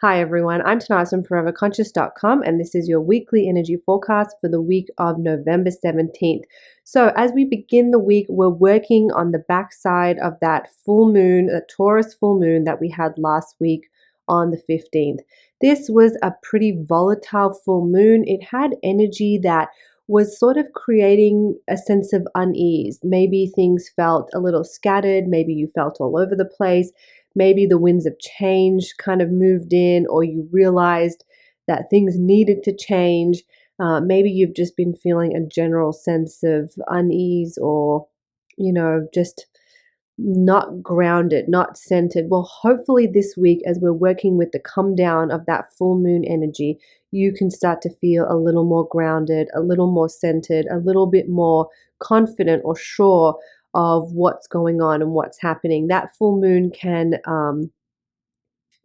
Hi everyone, I'm Tanaaz from foreverconscious.com and this is your weekly energy forecast for the week of November 17th. So as we begin the week, we're working on the backside of that full moon, the Taurus full moon that we had last week on the 15th. This was a pretty volatile full moon. It had energy that was sort of creating a sense of unease. Maybe things felt a little scattered, maybe you felt all over the place. Maybe the winds of change kind of moved in, or you realized that things needed to change. Maybe you've just been feeling a general sense of unease or, just not grounded, not centered. Well, hopefully this week, as we're working with the come down of that full moon energy, you can start to feel a little more grounded, a little more centered, a little bit more confident or sure of what's going on and what's happening. That full moon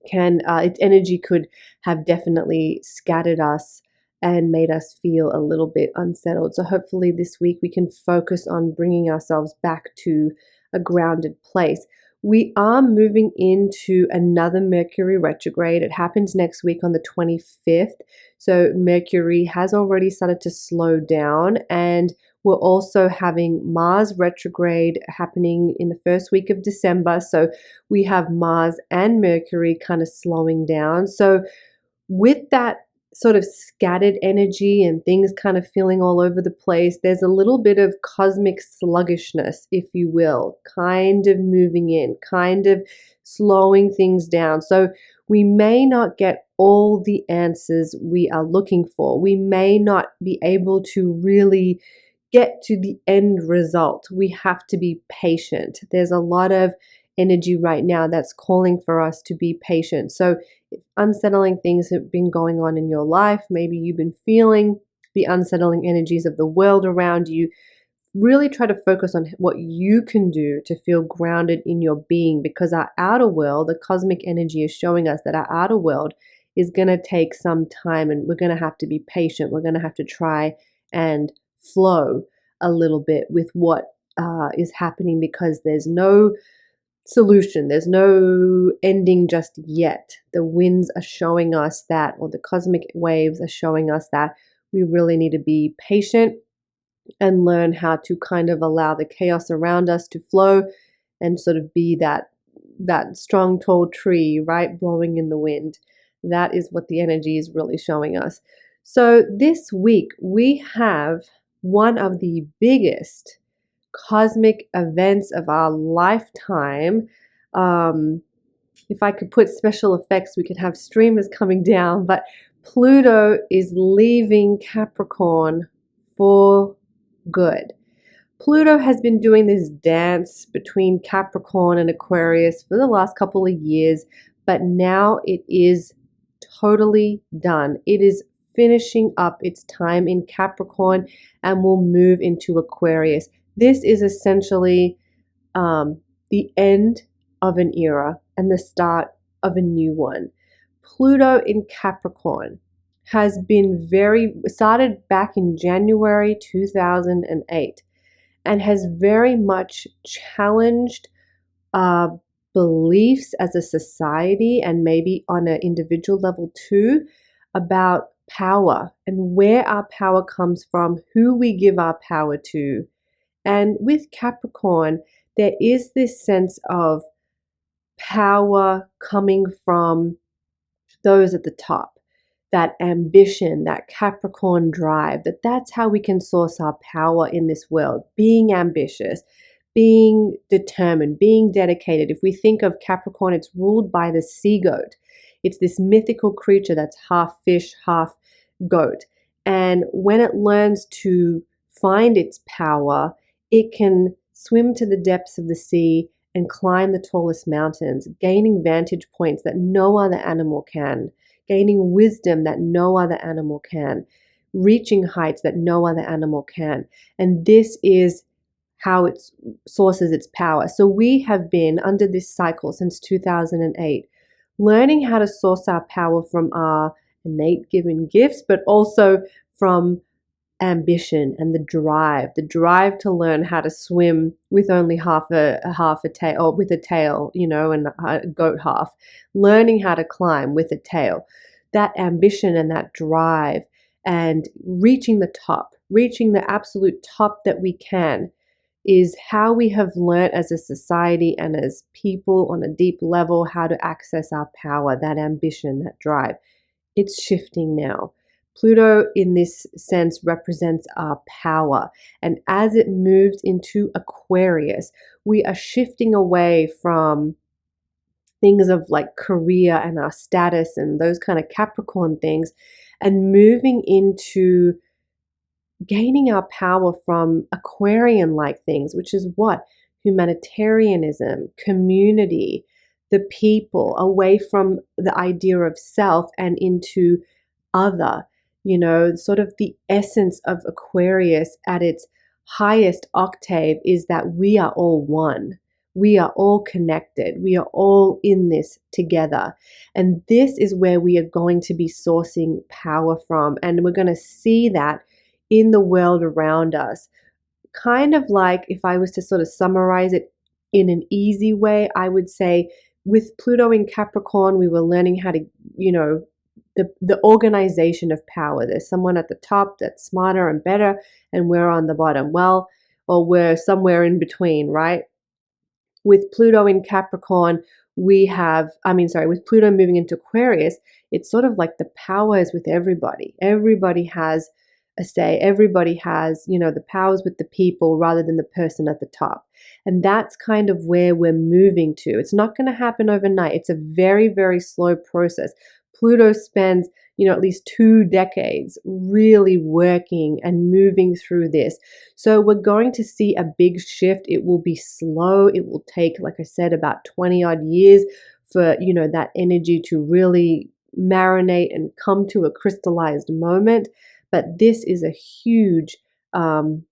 its energy could have definitely scattered us and made us feel a little bit unsettled. So hopefully this week we can focus on bringing ourselves back to a grounded place. We are moving into another Mercury retrograde. It happens next week on the 25th. So Mercury has already started to slow down, and we're also having Mars retrograde happening in the first week of December. So we have Mars and Mercury kind of slowing down. So with that sort of scattered energy and things kind of feeling all over the place, there's a little bit of cosmic sluggishness, if you will, kind of moving in, kind of slowing things down. So we may not get all the answers we are looking for. We may not be able to really get to the end result. We have to be patient. There's a lot of energy right now that's calling for us to be patient. So if unsettling things have been going on in your life, maybe you've been feeling the unsettling energies of the world around you, really try to focus on what you can do to feel grounded in your being, because our outer world, the cosmic energy, is showing us that our outer world is going to take some time, and we're going to have to be patient. We're going to have to try and flow a little bit with what is happening, because there's no solution. There's no ending just yet. The winds are showing us that, or the cosmic waves are showing us that we really need to be patient and learn how to kind of allow the chaos around us to flow and sort of be that strong, tall tree, right, blowing in the wind. That is what the energy is really showing us. So this week we have one of the biggest cosmic events of our lifetime. If I could put special effects, we could have streamers coming down, but Pluto is leaving Capricorn for good. Pluto has been doing this dance between Capricorn and Aquarius for the last couple of years, but now it is totally done. It is finishing up its time in Capricorn and will move into Aquarius. This is essentially the end of an era and the start of a new one. Pluto in Capricorn has been started back in January 2008 and has very much challenged beliefs as a society, and maybe on an individual level too, about power and where our power comes from, who we give our power to. And with Capricorn, there is this sense of power coming from those at the top, that ambition, that Capricorn drive, that's how we can source our power in this world, being ambitious, being determined, being dedicated. If we think of Capricorn, it's ruled by the sea goat. It's this mythical creature that's half fish, half goat. And when it learns to find its power, it can swim to the depths of the sea and climb the tallest mountains, gaining vantage points that no other animal can, gaining wisdom that no other animal can, reaching heights that no other animal can. And this is how it sources its power. So we have been under this cycle since 2008, learning how to source our power from our innate given gifts, but also from ambition and the drive to learn how to swim with only half a tail, or with a tail, and a goat half, learning how to climb with a tail. That ambition and that drive and reaching the top, reaching the absolute top that we can, is how we have learned as a society and as people on a deep level how to access our power, that ambition, that drive. It's shifting now. Pluto, in this sense, represents our power. And as it moves into Aquarius, we are shifting away from things of like career and our status and those kind of Capricorn things, and moving into gaining our power from Aquarian like things, which is what? Humanitarianism, community, the people, away from the idea of self and into other, sort of the essence of Aquarius at its highest octave is that we are all one. We are all connected. We are all in this together. And this is where we are going to be sourcing power from. And we're going to see that in the world around us. Kind of like, if I was to sort of summarize it in an easy way, I would say with Pluto in Capricorn, we were learning how to, the organization of power. There's someone at the top that's smarter and better, and we're on the bottom. Well, or we're somewhere in between, right? With Pluto in Capricorn, with Pluto moving into Aquarius, it's sort of like the power is with everybody. Everybody has a say. Everybody has, the powers with the people rather than the person at the top. And that's kind of where we're moving to. It's not going to happen overnight. It's a very, very slow process. Pluto spends, at least 2 decades really working and moving through this. So we're going to see a big shift. It will be slow. It will take, like I said, about 20 odd years for, that energy to really marinate and come to a crystallized moment. But this is a huge,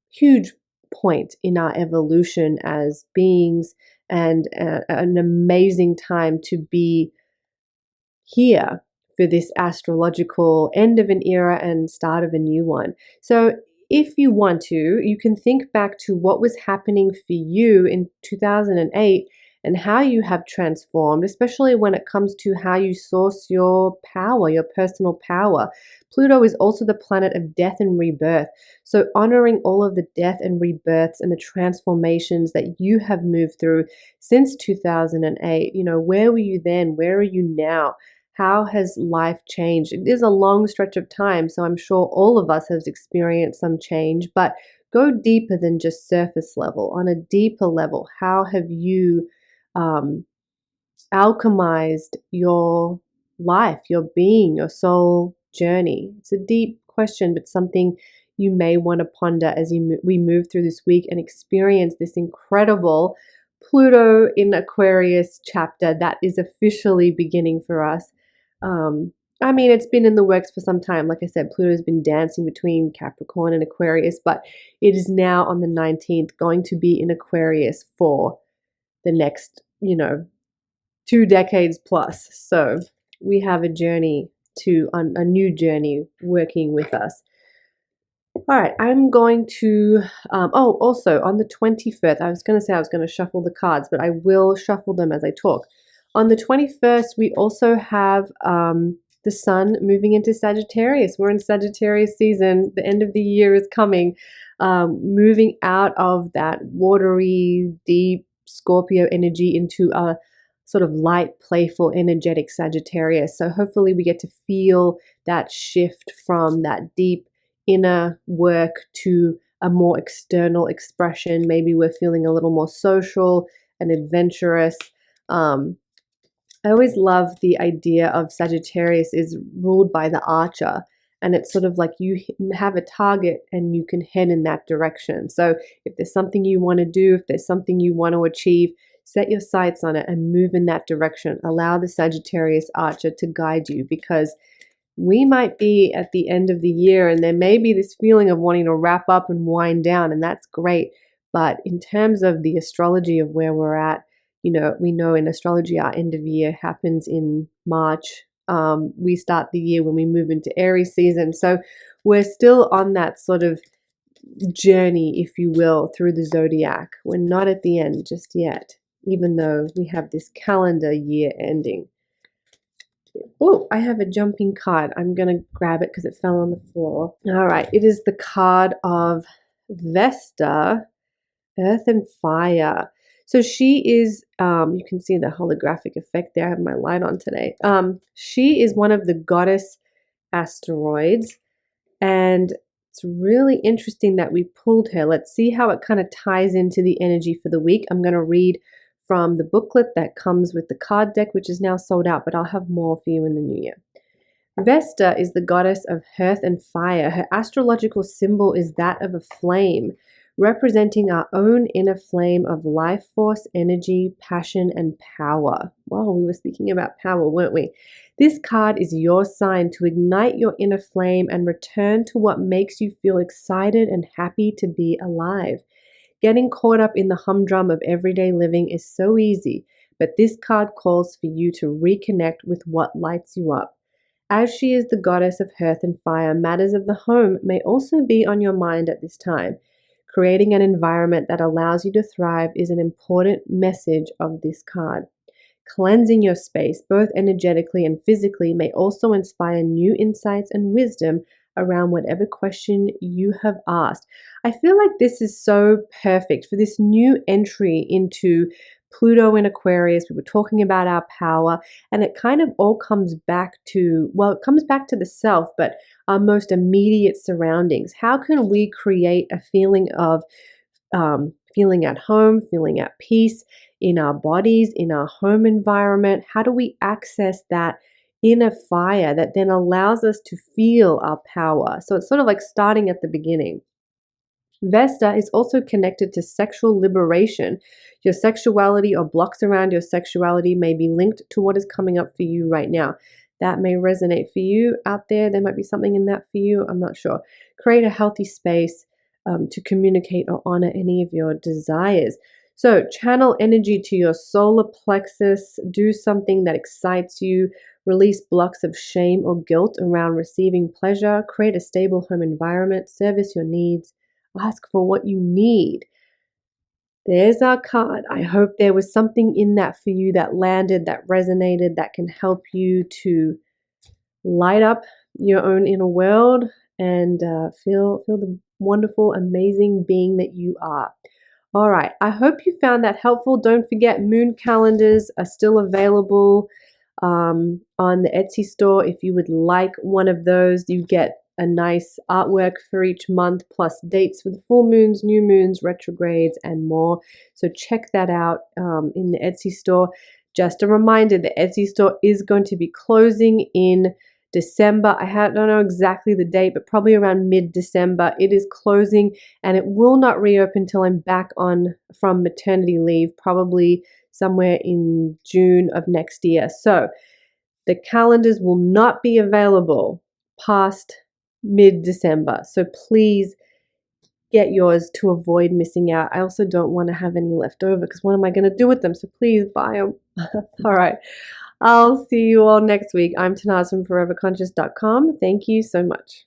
huge point in our evolution as beings, and an amazing time to be here for this astrological end of an era and start of a new one. So if you want to, you can think back to what was happening for you in 2008 and how you have transformed, especially when it comes to how you source your power, your personal power. Pluto is also the planet of death and rebirth. So honoring all of the death and rebirths and the transformations that you have moved through since 2008, where were you then? Where are you now? How has life changed? It is a long stretch of time, so I'm sure all of us have experienced some change, but go deeper than just surface level. On a deeper level, how have you alchemized your life, your being, your soul journey? It's a deep question, but something you may want to ponder as we move through this week and experience this incredible Pluto in Aquarius chapter that is officially beginning for us. It's been in the works for some time. Like I said, Pluto's been dancing between Capricorn and Aquarius, but it is now on the 19th going to be in Aquarius for the next, 2 decades plus. So we have a new journey working with us. All right, I'm going to, also on the 21st, I was going to shuffle the cards, but I will shuffle them as I talk. On the 21st, we also have the sun moving into Sagittarius. We're in Sagittarius season. The end of the year is coming, moving out of that watery, deep Scorpio energy into a sort of light, playful, energetic Sagittarius. So hopefully we get to feel that shift from that deep inner work to a more external expression. Maybe we're feeling a little more social and adventurous. I always love the idea of Sagittarius is ruled by the archer, and it's sort of like you have a target and you can head in that direction. So if there's something you want to do, if there's something you want to achieve, set your sights on it and move in that direction. Allow the Sagittarius archer to guide you, because we might be at the end of the year and there may be this feeling of wanting to wrap up and wind down, and that's great. But in terms of the astrology of where we're at, we know in astrology our end of year happens in March, we start the year when we move into Aries season. So we're still on that sort of journey, if you will, through the zodiac. We're not at the end just yet, even though we have this calendar year ending. Oh, I have a jumping card. I'm going to grab it because it fell on the floor. All right, it is the card of Vesta, Earth and Fire. So she is, you can see the holographic effect there. I have my light on today. She is one of the goddess asteroids, and it's really interesting that we pulled her. Let's see how it kind of ties into the energy for the week. I'm going to read from the booklet that comes with the card deck, which is now sold out, but I'll have more for you in the new year. Vesta is the goddess of earth and fire. Her astrological symbol is that of a flame, representing our own inner flame of life force, energy, passion, and power. Wow, we were speaking about power, weren't we? This card is your sign to ignite your inner flame and return to what makes you feel excited and happy to be alive. Getting caught up in the humdrum of everyday living is so easy, but this card calls for you to reconnect with what lights you up. As she is the goddess of earth and fire, matters of the home may also be on your mind at this time. Creating an environment that allows you to thrive is an important message of this card. Cleansing your space, both energetically and physically, may also inspire new insights and wisdom around whatever question you have asked. I feel like this is so perfect for this new entry into Pluto in Aquarius. We were talking about our power, and it kind of all comes back to, well, it comes back to the self, but our most immediate surroundings. How can we create a feeling of feeling at home, feeling at peace in our bodies, in our home environment? How do we access that inner fire that then allows us to feel our power? So it's sort of like starting at the beginning. Vesta is also connected to sexual liberation. Your sexuality or blocks around your sexuality may be linked to what is coming up for you right now. That may resonate for you out there. There might be something in that for you. I'm not sure. Create a healthy space to communicate or honor any of your desires. So channel energy to your solar plexus. Do something that excites you. Release blocks of shame or guilt around receiving pleasure. Create a stable home environment. Service your needs. Ask for what you need. There's our card. I hope there was something in that for you that landed, that resonated, that can help you to light up your own inner world and feel the wonderful, amazing being that you are. All right. I hope you found that helpful. Don't forget, moon calendars are still available on the Etsy store. If you would like one of those, you get a nice artwork for each month, plus dates for the full moons, new moons, retrogrades, and more. So check that out in the Etsy store. Just a reminder, the Etsy store is going to be closing in December. I don't know exactly the date, but probably around mid-December. It is closing, and it will not reopen until I'm back on from maternity leave, probably somewhere in June of next year. So the calendars will not be available past mid-December. So please get yours to avoid missing out. I also don't want to have any left over because what am I going to do with them? So please buy them. All right. I'll see you all next week. I'm Tanaaz from foreverconscious.com. Thank you so much.